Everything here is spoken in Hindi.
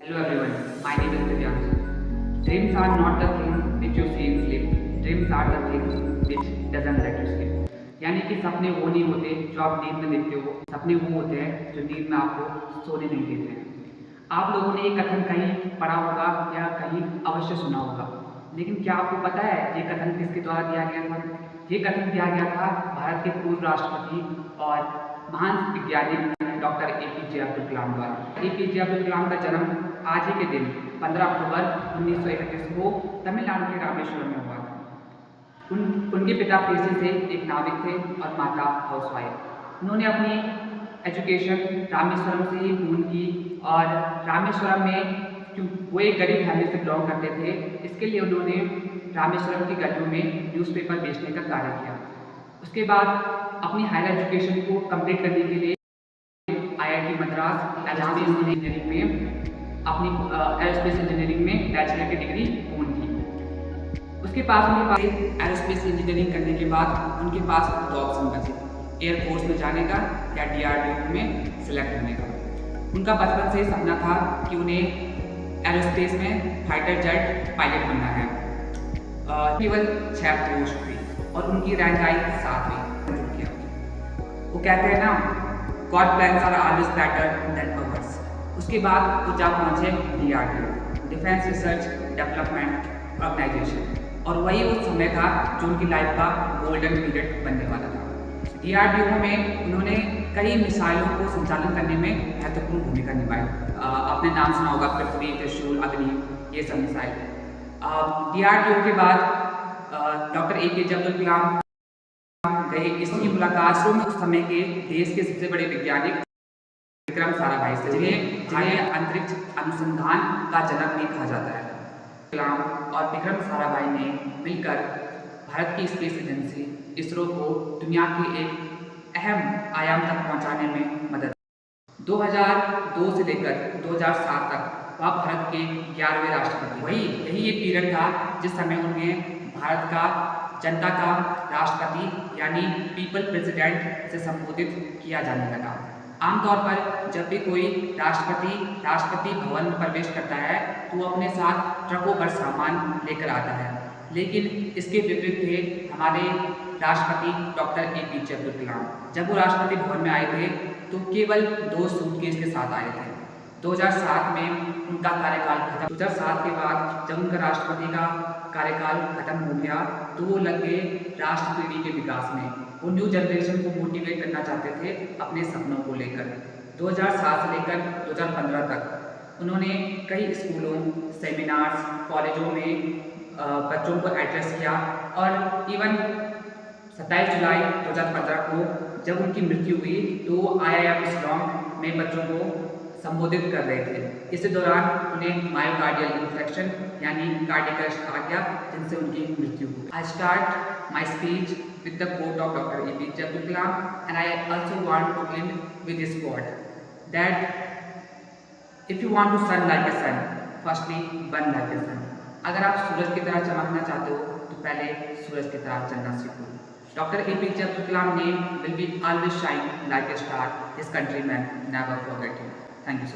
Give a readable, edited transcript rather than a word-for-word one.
Hello everyone, my name is Divyansh. Dreams are not the thing which you see in sleep. Dreams are the thing which doesn't let you sleep. यानी कि सपने वो नहीं होते जो आप नींद में देखते हो, सपने वो होते हैं जो नींद में आपको सोने नहीं देते हैं। आप लोगों ने ये कथन कहीं पढ़ा होगा या कहीं अवश्य सुना होगा, लेकिन क्या आपको पता है ये कथन किसके द्वारा दिया गया था? ये कथन दिया गया था भारत के पूर्व राष्ट्रपति और महान वैज्ञानिक डॉक्टर एपीजे अब्दुल कलाम द्वारा। एपीजे अब्दुल कलाम का जन्म आज ही के दिन 15 अक्टूबर 1931 को तमिलनाडु के रामेश्वरम में हुआ था। उनके पिता पेशे से एक नाविक थे और माता हाउसवाइफ। उन्होंने अपनी एजुकेशन रामेश्वरम से ही पूर्ण की और रामेश्वरम में वो एक गरीब फैमिली से बिलोंग करते थे, इसके लिए उन्होंने रामेश्वरम की गलियों में न्यूज़पेपर बेचने का कार्य किया। उसके बाद अपनी हायर एजुकेशन को कंप्लीट करने के लिए आईआईटी मद्रास एरोस्पेस इंजीनियरिंग में अपनी एरोस्पेस इंजीनियरिंग में बैचलर की डिग्री पूर्ण की। उसके पास उनके पास एरोस्पेस इंजीनियरिंग करने के बाद उनके पास दो ऑप्शन बचे, एयरफोर्स में जाने का या डीआरडीओ में सिलेक्ट होने का। उनका बचपन से समझा था कि उन्हें एरोस्पेस में फाइटर जेट पायलट बनना है। केवल 6 पोस्ट थी और उनकी रैंक आई 7वीं। वो कहते हैं ना, God plans are always better than ours. उसके बाद वो जा पहुँचे DRDO, defence research development organisation, और वही उस समय था जो उनकी लाइफ का गोल्डन पीरियड बनने वाला था। डीआरडीओ में उन्होंने कई मिसाइलों को संचालन करने में महत्वपूर्ण भूमिका निभाई। आपने नाम सुना होगा पृथ्वी, त्रिशूल, अग्नि, ये सब मिसाइल। डीआरडीओ के बाद डॉक्टर एपीजे अब्दुल कलाम गए। इसकी मुलाकात उस समय के देश के सबसे बड़े वैज्ञानिक विक्रम साराभाई से, जिन्हें अंतरिक्ष अनुसंधान का जनक भी कहा जाता है। कलाम और विक्रम साराभाई ने मिलकर भारत की स्पेस एजेंसी इसरो को दुनिया के एक अहम आयाम तक पहुंचाने में मदद। 2002 से लेकर 2007 तक वह भारत के 11वें राष्ट्रपति। यही ये पीरियड था जिस समय उन्हें भारत का जनता का राष्ट्रपति यानी पीपल प्रेसिडेंट से संबोधित किया जाने लगा। आमतौर पर जब भी कोई राष्ट्रपति भवन में प्रवेश करता है तो वो अपने साथ ट्रकों भर सामान लेकर आता है, लेकिन इसके विपरीत थे हमारे राष्ट्रपति डॉक्टर एपीजे अब्दुल कलाम। जब वो राष्ट्रपति भवन में आए थे तो केवल 2 सूटकेस के साथ आए थे। 2007 में उनका कार्यकाल खत्म। 2007 के बाद जब उनका राष्ट्रपति का कार्यकाल खत्म हो गया तो वो लग गए राष्ट्र पीढ़ी के विकास में। वो न्यू जनरेशन को मोटिवेट करना चाहते थे अपने सपनों को लेकर। 2007 से लेकर 2015 तक उन्होंने कई स्कूलों, सेमिनार्स, कॉलेजों में बच्चों को एड्रेस किया और इवन 27 जुलाई 2015 को जब उनकी मृत्यु हुई तो आईआईएम शिलांग में बच्चों को संबोधित कर रहे थे। इस दौरान उन्हें मायोकार्डियल इन्फेक्शन यानी कार्डियक अरेस्ट आ गया, जिनसे उनकी मृत्यु हुई। I start my speech with the quote of doctor APJ Abdul Kalam and I also want to end with this quote that if you want to sun like a sun, firstly burn like a sun. अगर आप सूरज की तरह चमकना चाहते हो तो पहले सूरज की तरह चलना सीखो। Doctor APJ Abdul Kalam name will be always shine like a star. His countrymen never forget him. Thank you so much.